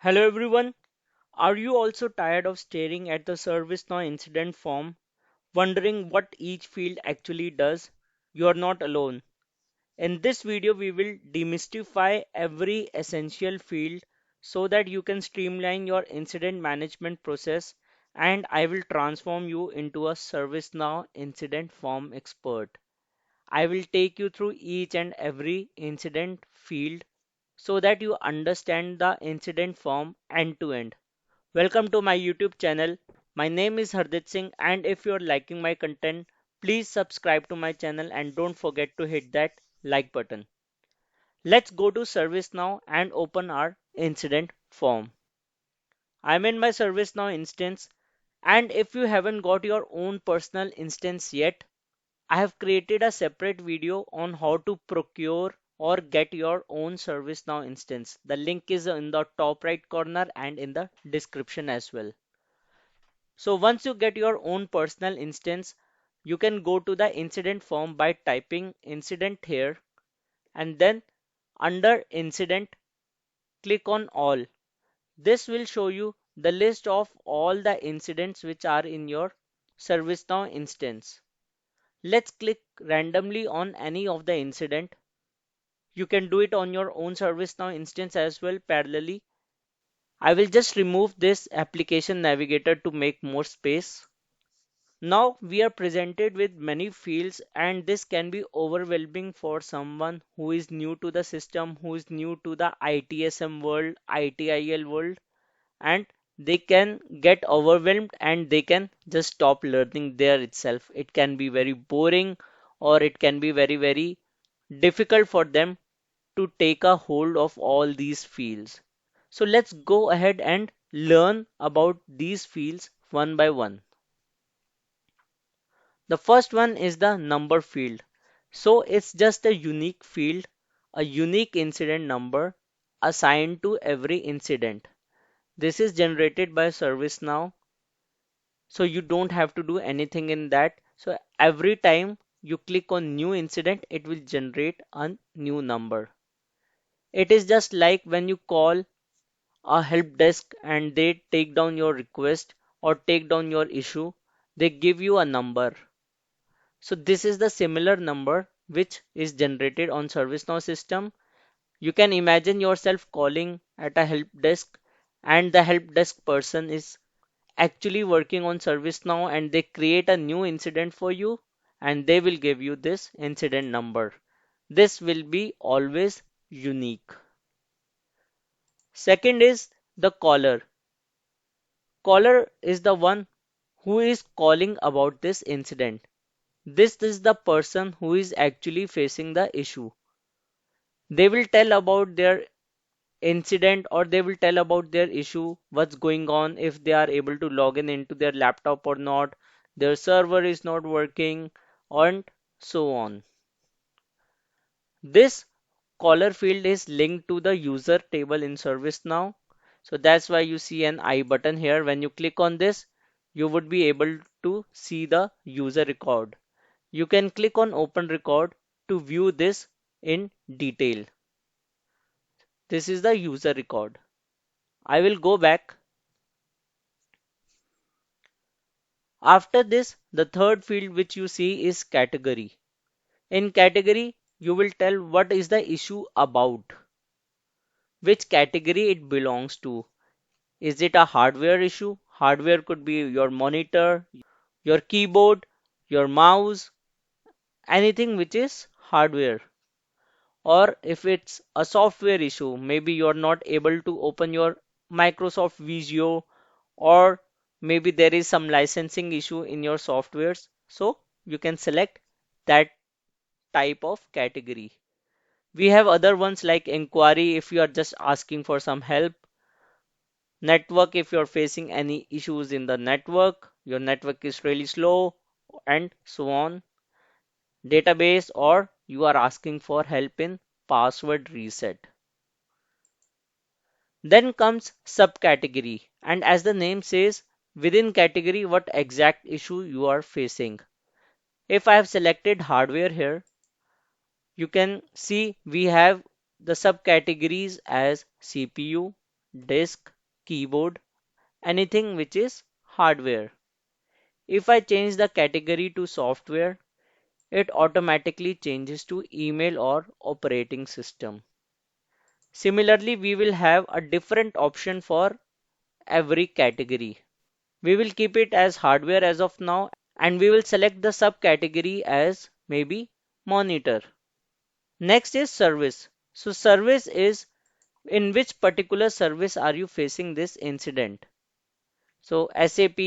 Hello everyone. Are you also tired of staring at the ServiceNow incident form, wondering what each field actually does? You are not alone. In this video, we will demystify every essential field so that you can streamline your incident management process, and I will transform you into a ServiceNow incident form expert. I will take you through each and every incident field so that you understand the incident form end to end. Welcome to my YouTube channel. My name is Hardit Singh, and if you're liking my content, please subscribe to my channel and don't forget to hit that like button. Let's go to ServiceNow and open our incident form. I'm in my ServiceNow instance, and if you haven't got your own personal instance yet, I have created a separate video on how to procure or get your own ServiceNow instance. The link is in the top right corner and in the description as well. So once you get your own personal instance, you can go to the incident form by typing incident here, and then under incident, click on all. This will show you the list of all the incidents which are in your ServiceNow instance. Let's click randomly on any of the incident. You can do it on your own ServiceNow instance as well parallelly. I will just remove this application navigator to make more space. Now we are presented with many fields, and this can be overwhelming for someone who is new to the system, who is new to the ITSM world, ITIL world, and they can get overwhelmed and they can just stop learning there itself. It can be very boring, or it can be very difficult for them to take a hold of all these fields. So let's go ahead and learn about these fields one by one. The first one is the number field. So it's just a unique field, a unique incident number assigned to every incident. This is generated by ServiceNow, so you don't have to do anything in that. So every time you click on new incident, it will generate a new number. It is just like when you call a help desk and they take down your request or take down your issue, they give you a number. So this is the similar number which is generated on ServiceNow system. You can imagine yourself calling at a help desk, and the help desk person is actually working on ServiceNow, and they create a new incident for you and they will give you this incident number. This will be always unique. Second is the caller. Caller is the one who is calling about this incident. This is the person who is actually facing the issue. They will tell about their incident, or they will tell about their issue, what's going on, if they are able to log in into their laptop or not, their server is not working, and so on. This caller field is linked to the user table in ServiceNow. So that's why you see an I button here. When you click on this, you would be able to see the user record. You can click on open record to view this in detail. This is the user record. I will go back. After this, the third field which you see is category. In category, you will tell what is the issue about, which category it belongs to. Is it a hardware issue? Hardware could be your monitor, your keyboard, your mouse, anything which is hardware. Or if it's a software issue, maybe you're not able to open your Microsoft Visio, or maybe there is some licensing issue in your softwares. So you can select that type of category. We have other ones like inquiry if you are just asking for some help, network if you're facing any issues in the network, your network is really slow, and so on, database, or you are asking for help in password reset. Then comes subcategory, and as the name says, within category what exact issue you are facing. If I have selected hardware here, you can see we have the subcategories as CPU, disk, keyboard, anything which is hardware. If I change the category to software, it automatically changes to email or operating system. Similarly, we will have a different option for every category. We will keep it as hardware as of now, and we will select the subcategory as maybe monitor. Next is service. So service is in which particular service are you facing this incident. So SAP,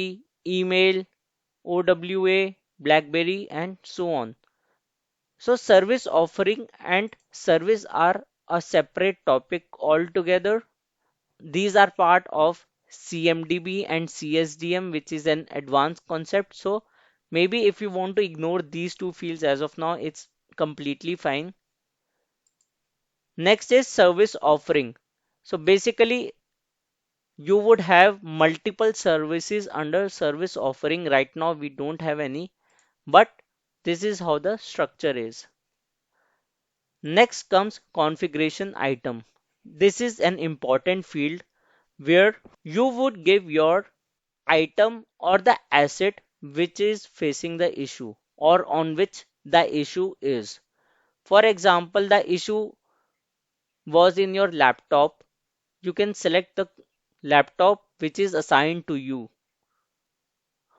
email, OWA, BlackBerry, and so on. So service offering and service are a separate topic altogether. These are part of CMDB and CSDM, which is an advanced concept. So maybe if you want to ignore these two fields as of now, it's completely fine. Next is service offering. So basically, you would have multiple services under service offering. Right now, we don't have any, but this is how the structure is. Next comes configuration item. This is an important field where you would give your item or the asset which is facing the issue or on which the issue is. For example, the issue was in your laptop. You can select the laptop which is assigned to you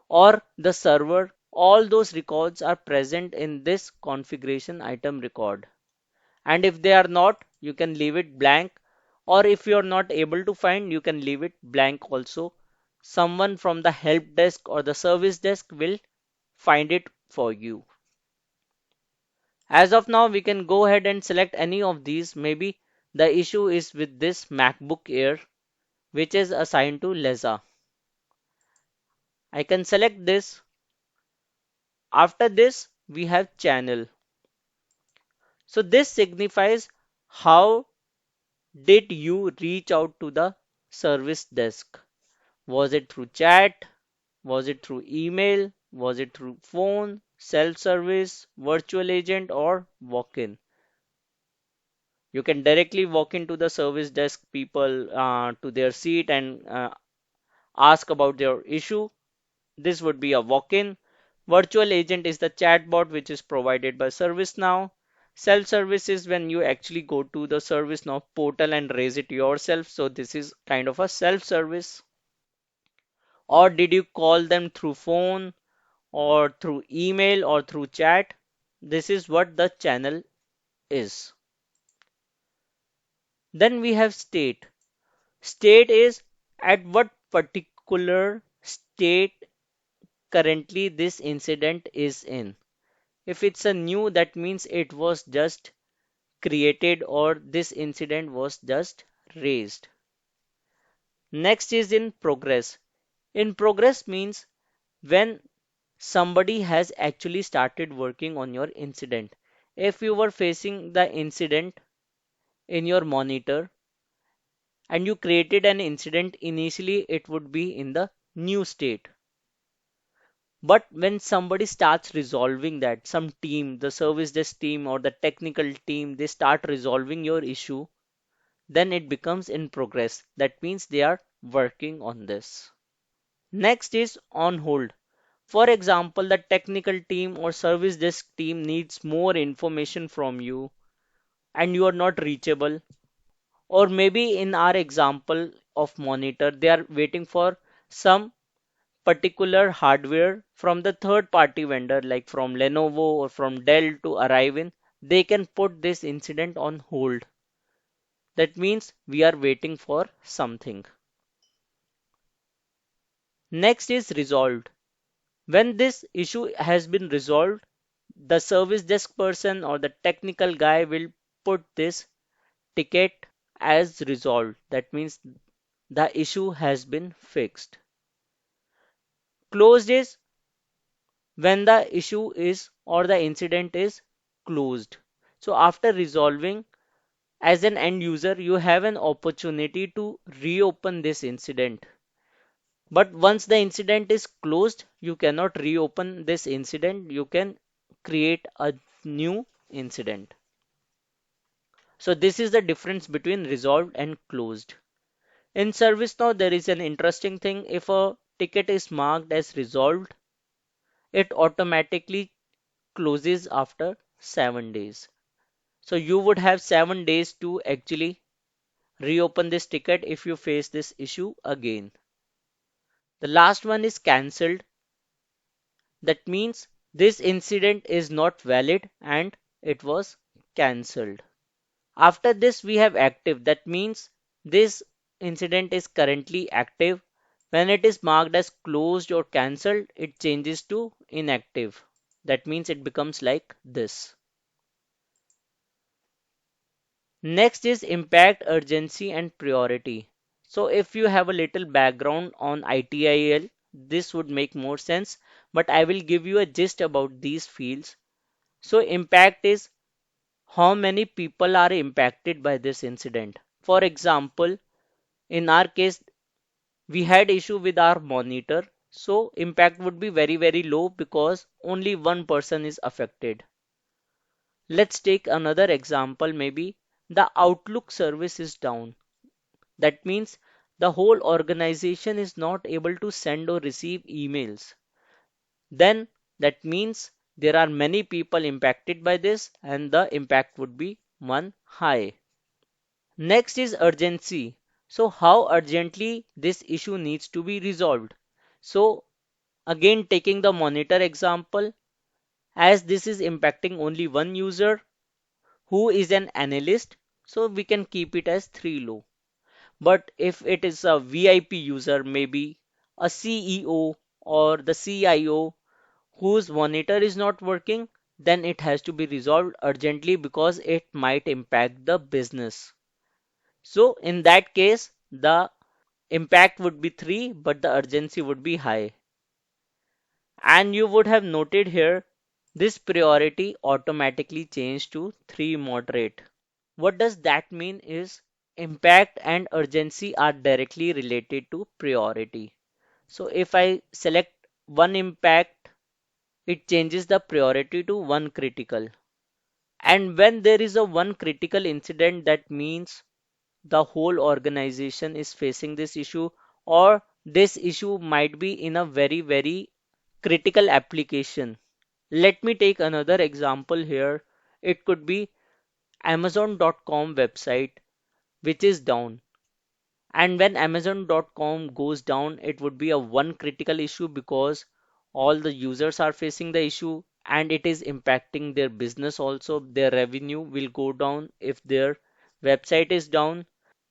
or the server. All those records are present in this configuration item record. And if they are not, you can leave it blank. Or if you are not able to find, you can leave it blank also. Someone from the help desk or the service desk will find it for you. As of now, we can go ahead and select any of these. Maybe the issue is with this MacBook Air, which is assigned to Leza. I can select this. After this, we have channel. So this signifies how did you reach out to the service desk. Was it through chat? Was it through email? Was it through phone, self-service, virtual agent, or walk-in? You can directly walk into the service desk people to their seat and ask about their issue. This would be a walk-in. Virtual agent is the chatbot which is provided by ServiceNow. Self-service is when you actually go to the ServiceNow portal and raise it yourself. So this is kind of a self-service. Or did you call them through phone or through email or through chat? This is what the channel is. Then we have state. State is at what particular state currently this incident is in. If it's a new, that means it was just created or this incident was just raised. Next is in progress. In progress means when somebody has actually started working on your incident. If you were facing the incident in your monitor and you created an incident, initially it would be in the new state. But when somebody starts resolving that, some team, the service desk team or the technical team, they start resolving your issue, then it becomes in progress. That means they are working on this. Next is on hold. For example, the technical team or service desk team needs more information from you and you are not reachable. Or maybe in our example of monitor, they are waiting for some particular hardware from the third party vendor like from Lenovo or from Dell to arrive in. They can put this incident on hold. That means we are waiting for something. Next is resolved. When this issue has been resolved, the service desk person or the technical guy will put this ticket as resolved. That means the issue has been fixed. Closed is when the issue is or the incident is closed. So after resolving, as an end user, you have an opportunity to reopen this incident. But once the incident is closed, you cannot reopen this incident. You can create a new incident. So this is the difference between resolved and closed. In ServiceNow, there is an interesting thing. If a ticket is marked as resolved, it automatically closes after 7 days. So you would have 7 days to actually reopen this ticket if you face this issue again. The last one is cancelled. That means this incident is not valid and it was cancelled. After this, we have active. That means this incident is currently active. When it is marked as closed or cancelled, it changes to inactive. That means it becomes like this. Next is impact, urgency, and priority. So if you have a little background on ITIL, this would make more sense, but I will give you a gist about these fields. So impact is how many people are impacted by this incident. For example, in our case, we had issue with our monitor, so impact would be very very low because only one person is affected. Let's take another example. Maybe the Outlook service is down. That means the whole organization is not able to send or receive emails. Then that means there are many people impacted by this and the impact would be one high. Next is urgency. So how urgently this issue needs to be resolved. So again taking the monitor example, as this is impacting only one user who is an analyst, so we can keep it as 3 low. But if it is a VIP user, maybe a CEO or the CIO whose monitor is not working, then it has to be resolved urgently because it might impact the business. So in that case, the impact would be 3, but the urgency would be high. And you would have noted here, this priority automatically changed to 3 moderate. What does that mean is impact and urgency are directly related to priority. So if I select one impact, it changes the priority to one critical. And when there is a one critical incident, that means the whole organization is facing this issue, or this issue might be in a very, very critical application. Let me take another example here. It could be Amazon.com website which is down. And when Amazon.com goes down, it would be a one critical issue because all the users are facing the issue and it is impacting their business also. Their revenue will go down if their website is down.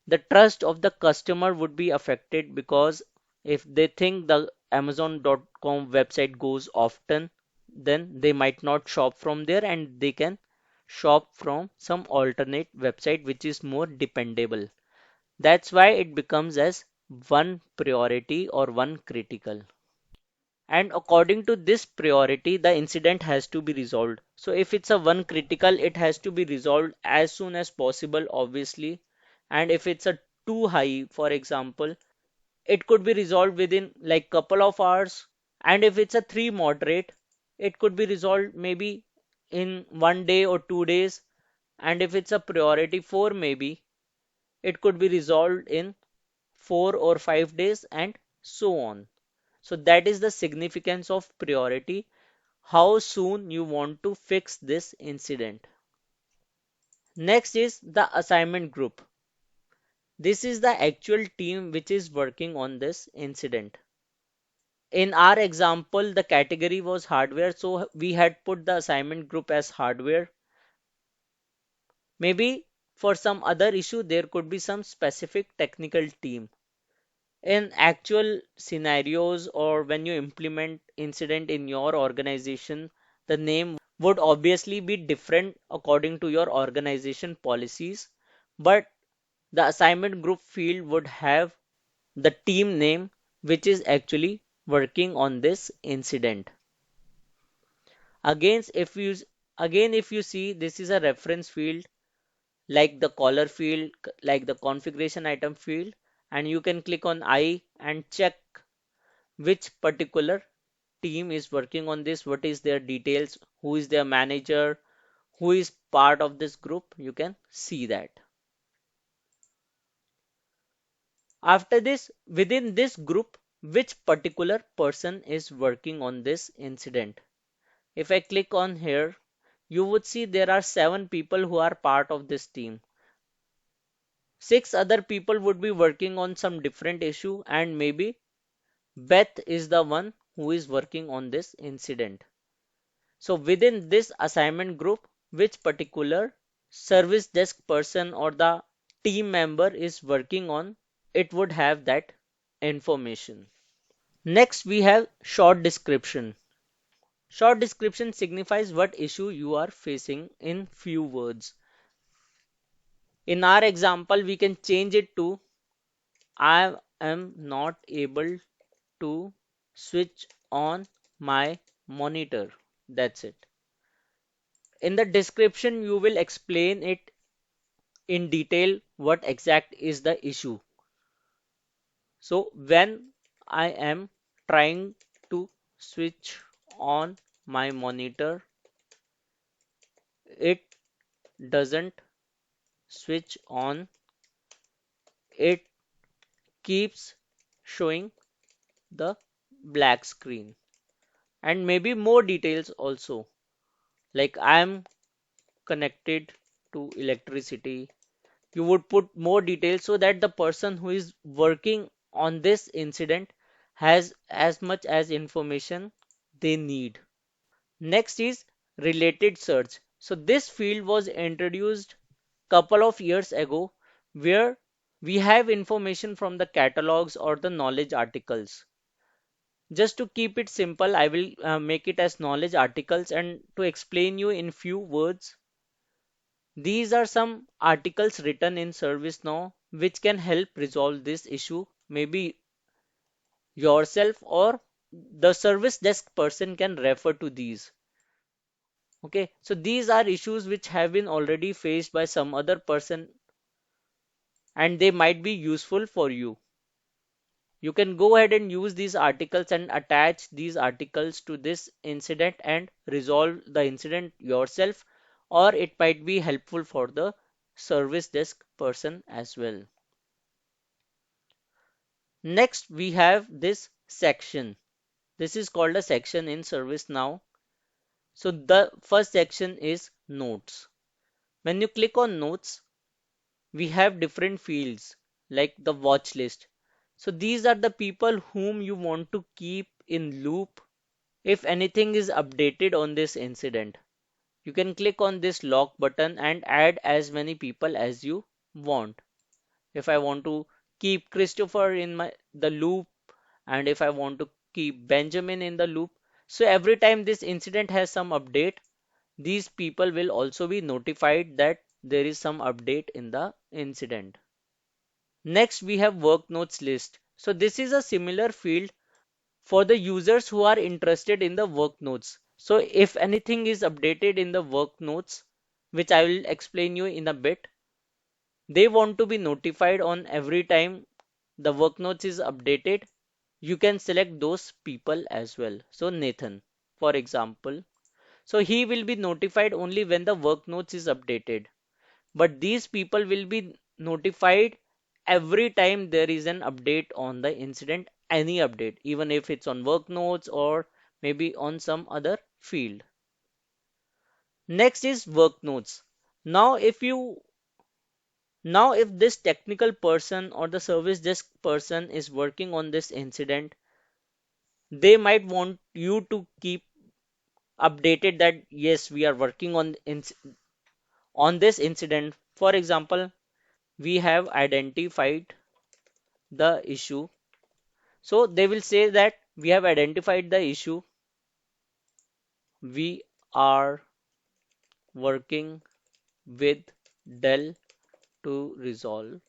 The trust of the customer would be affected because if they think the Amazon.com website goes often, then they might not shop from there and they can shop from some alternate website which is more dependable. That's why it becomes as one priority or one critical. And according to this priority, the incident has to be resolved. So if it's a one critical, it has to be resolved as soon as possible, obviously. And if it's a too high, for example, it could be resolved within like couple of hours. And if it's a three moderate, it could be resolved maybe in 1 day or 2 days. And if it's a priority 4, maybe it could be resolved in 4 or 5 days and so on. So that is the significance of priority, how soon you want to fix this incident. Next is the assignment group. This is the actual team which is working on this incident. In our example, the category was hardware, so we had put the assignment group as hardware. Maybe for some other issue, there could be some specific technical team. In actual scenarios or when you implement incident in your organization, the name would obviously be different according to your organization policies, but the assignment group field would have the team name which is actually working on this incident. Again, if you see, this is a reference field like the caller field, like the configuration item field, and you can click on I and check which particular team is working on this, what is their details, who is their manager, who is part of this group. You can see that. After this, within this group, which particular person is working on this incident? If I click on here, you would see there are 7 people who are part of this team. 6 other people would be working on some different issue, and maybe Beth is the one who is working on this incident. So within this assignment group, which particular service desk person or the team member is working on, it would have that information. Next, we have short description. Short description signifies what issue you are facing in few words. In our example, we can change it to I am not able to switch on my monitor. That's it. In the description, you will explain it in detail what exact is the issue. So when I am trying to switch on my monitor, it doesn't switch on, it keeps showing the black screen. And maybe more details also, like I am connected to electricity. You would put more details so that the person who is working on this incident has as much as information they need. Next is related search. So this field was introduced couple of years ago, where we have information from the catalogs or the knowledge articles. Just to keep it simple, I will make it as knowledge articles, and to explain you in few words, these are some articles written in ServiceNow which can help resolve this issue. Maybe yourself or the service desk person can refer to these. Okay, so these are issues which have been already faced by some other person, and they might be useful for you. You can go ahead and use these articles and attach these articles to this incident and resolve the incident yourself, or it might be helpful for the service desk person as well. Next, we have this section. This is called a section in ServiceNow. So the first section is notes. When you click on notes, we have different fields like the watch list. So these are the people whom you want to keep in loop if anything is updated on this incident. You can click on this lock button and add as many people as you want. If I want to keep Christopher in the loop, and if I want to keep Benjamin in the loop, so every time this incident has some update, these people will also be notified that there is some update in the incident. Next, we have work notes list. So this is a similar field for the users who are interested in the work notes. So if anything is updated in the work notes, which I will explain you in a bit, they want to be notified on every time the work notes is updated. You can select those people as well. So Nathan, for example, so he will be notified only when the work notes is updated. But these people will be notified every time there is an update on the incident, any update, even if it's on work notes or maybe on some other field. Next is work notes. Now, if this technical person or the service desk person is working on this incident, they might want you to keep updated that yes, we are working on this incident. For example, we have identified the issue. So they will say that we have identified the issue. We are working with Dell to resolve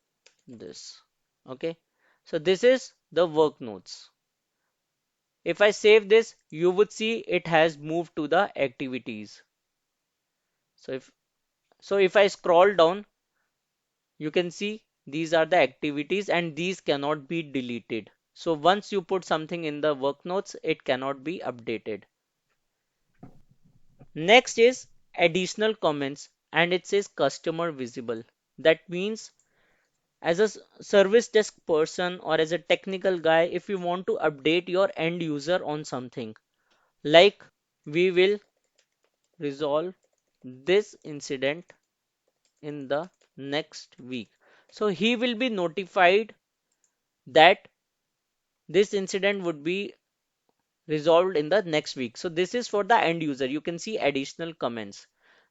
this. Okay. So this is the work notes. If I save this, you would see it has moved to the activities. So if I scroll down, you can see these are the activities and these cannot be deleted. So once you put something in the work notes, it cannot be updated. Next is additional comments, and it says customer visible. That means As a service desk person or as a technical guy, if you want to update your end user on something, like we will resolve this incident in the next week. So he will be notified that this incident would be resolved in the next week. So this is for the end user. You can see additional comments.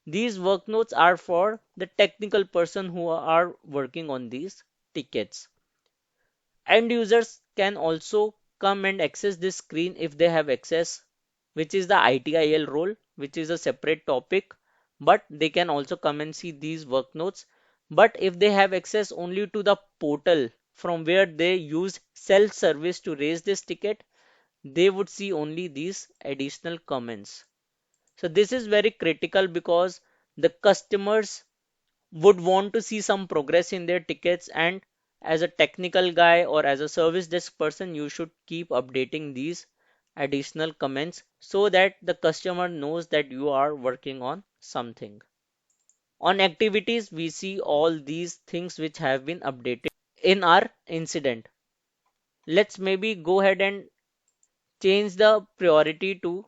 These work notes are for the technical person who are working on these tickets. End users can also come and access this screen if they have access, which is the ITIL role, which is a separate topic, but they can also come and see these work notes. But if they have access only to the portal from where they use self-service to raise this ticket, they would see only these additional comments. So this is very critical because the customers would want to see some progress in their tickets, and as a technical guy or as a service desk person you should keep updating these additional comments so that the customer knows that you are working on something. On activities we see all these things which have been updated in our incident. Let's maybe go ahead and change the priority to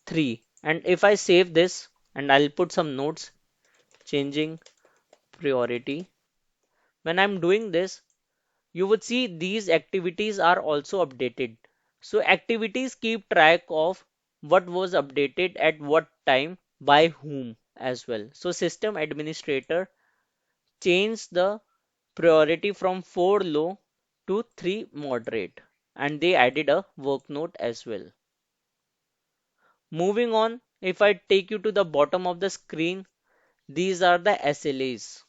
3, and if I save this and I'll put some notes changing priority, when I'm doing this you would see these activities are also updated. So activities keep track of what was updated at what time by whom as well. So system administrator changed the priority from 4 low to 3 moderate, and they added a work note as well. Moving on, if I take you to the bottom of the screen, these are the SLAs.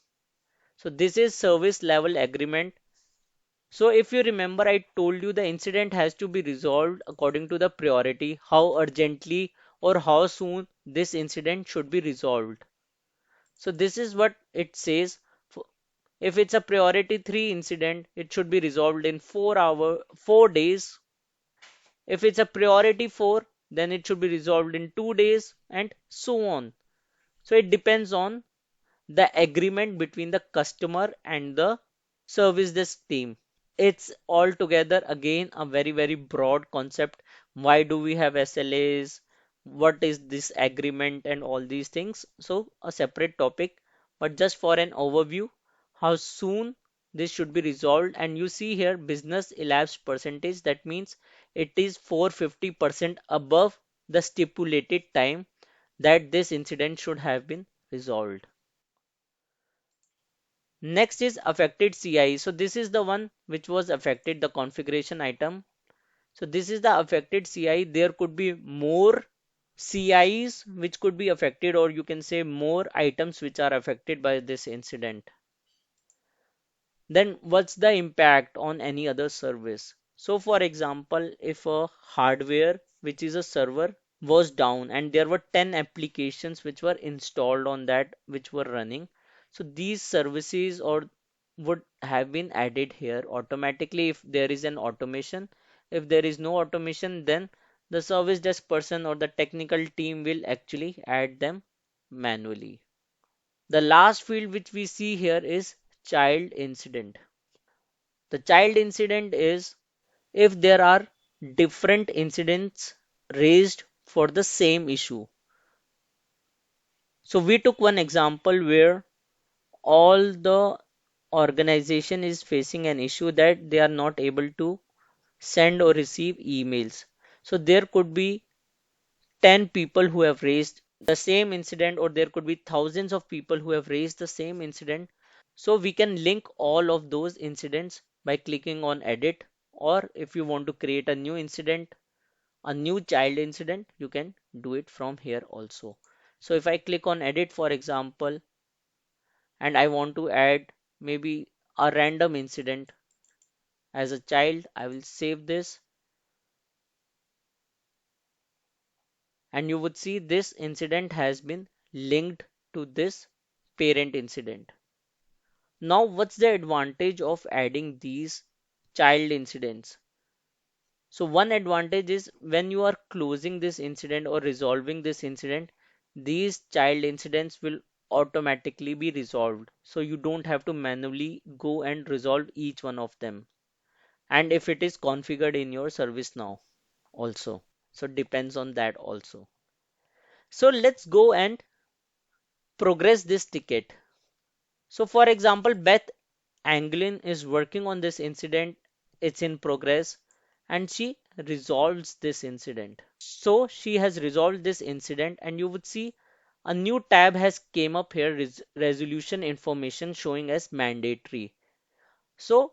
So this is service level agreement. So if you remember, I told you the incident has to be resolved according to the priority, how urgently or how soon this incident should be resolved. So this is what it says. If it's a priority 3 incident, it should be resolved in 4 days. If it's a priority 4, then it should be resolved in 2 days and so on. So it depends on the agreement between the customer and the service desk team. It's altogether again a very broad concept. Why do we have SLAs? What is this agreement and all these things? So a separate topic, but just for an overview, how soon this should be resolved. And you see here business elapsed percentage. That means it is 450% above the stipulated time that this incident should have been resolved. Next is affected CI. So this is the one which was affected, the configuration item. So this is the affected CI. There could be more CIs which could be affected, or you can say more items which are affected by this incident. Then what's the impact on any other service? So for example, if a hardware which is a server was down and there were 10 applications which were installed on that which were running, so these services or would have been added here automatically if there is an automation. If there is no automation, then the service desk person or the technical team will actually add them manually. The last field which we see here is child incident. The child incident is if there are different incidents raised for the same issue. So we took one example where all the organization is facing an issue that they are not able to send or receive emails. So there could be 10 people who have raised the same incident, or there could be thousands of people who have raised the same incident. So we can link all of those incidents by clicking on edit, or if you want to create a new incident, a new child incident, you can do it from here also. So if I click on edit, for example, and I want to add maybe a random incident as a child, I will save this, and you would see this incident has been linked to this parent incident. Now, what's the advantage of adding these child incidents? So one advantage is when you are closing this incident or resolving this incident, these child incidents will automatically be resolved. So you don't have to manually go and resolve each one of them. And if it is configured in your ServiceNow also. So depends on that also. So let's go and progress this ticket. So for example, Beth Anglin is working on this incident. It's in progress and she resolves this incident. So she has resolved this incident and you would see a new tab has came up here, resolution information showing as mandatory. So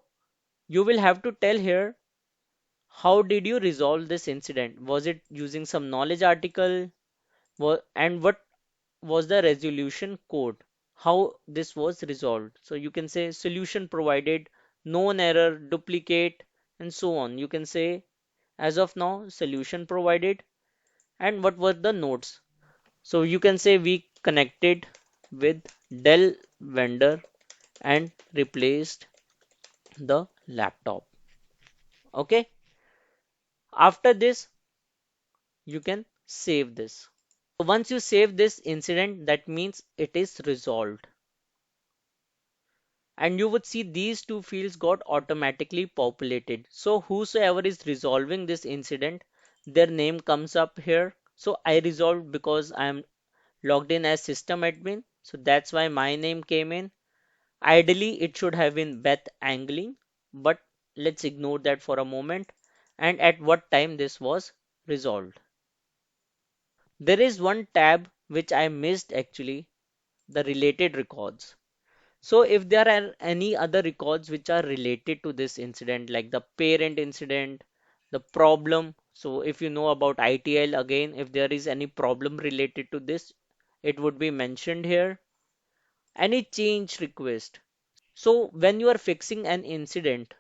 you will have to tell here how did you resolve this incident? Was it using some knowledge article? And what was the resolution code? How this was resolved? So you can say solution provided, known error, duplicate, and so on. You can say as of now, solution provided, and what were the notes? So you can say we connected with Dell vendor and replaced the laptop. Okay. After this, you can save this. So once you save this incident, that means it is resolved. And you would see these two fields got automatically populated. So whosoever is resolving this incident, their name comes up here. So I resolved because I am logged in as system admin. So that's why my name came in. Ideally, it should have been Beth Angling, but let's ignore that for a moment. And at what time this was resolved. There is one tab which I missed actually, the related records. So if there are any other records which are related to this incident, like the parent incident, the problem. So if you know about ITL again, if there is any problem related to this, it would be mentioned here. Any change request. So when you are fixing an incident,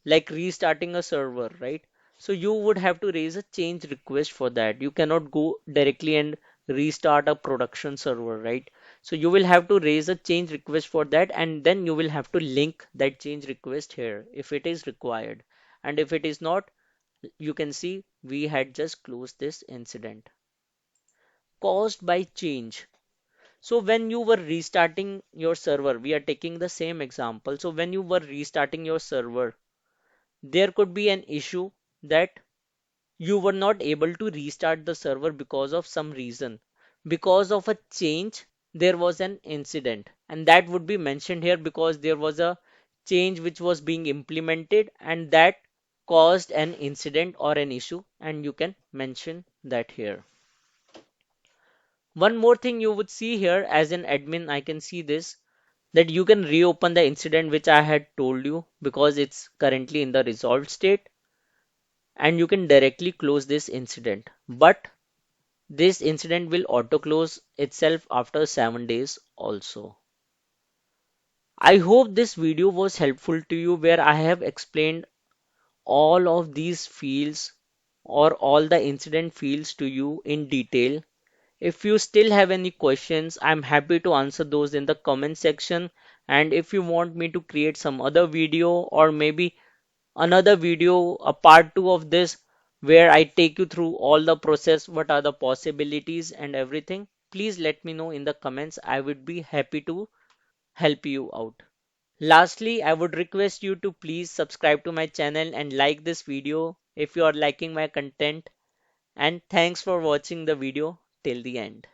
like restarting a server, right? So you would have to raise a change request for that. You cannot go directly and restart a production server, right? So you will have to raise a change request for that, and then you will have to link that change request here if it is required. And if it is not, you can see we had just closed this incident caused by change. So when you were restarting your server, we are taking the same example. So when you were restarting your server, there could be an issue that you were not able to restart the server because of some reason. Because of a change, there was an incident, and that would be mentioned here because there was a change which was being implemented and that caused an incident or an issue, and you can mention that here. One more thing you would see here as an admin, I can see this that you can reopen the incident which I had told you because it's currently in the resolved state, and you can directly close this incident. But this incident will auto close itself after 7 days also. I hope this video was helpful to you where I have explained all of these fields or all the incident fields to you in detail. If you still have any questions, I'm happy to answer those in the comment section. And if you want me to create some other video or maybe another video, a part 2 of this, where I take you through all the process, what are the possibilities and everything, please let me know in the comments. I would be happy to help you out. Lastly, I would request you to please subscribe to my channel and like this video if you are liking my content. And thanks for watching the video till the end.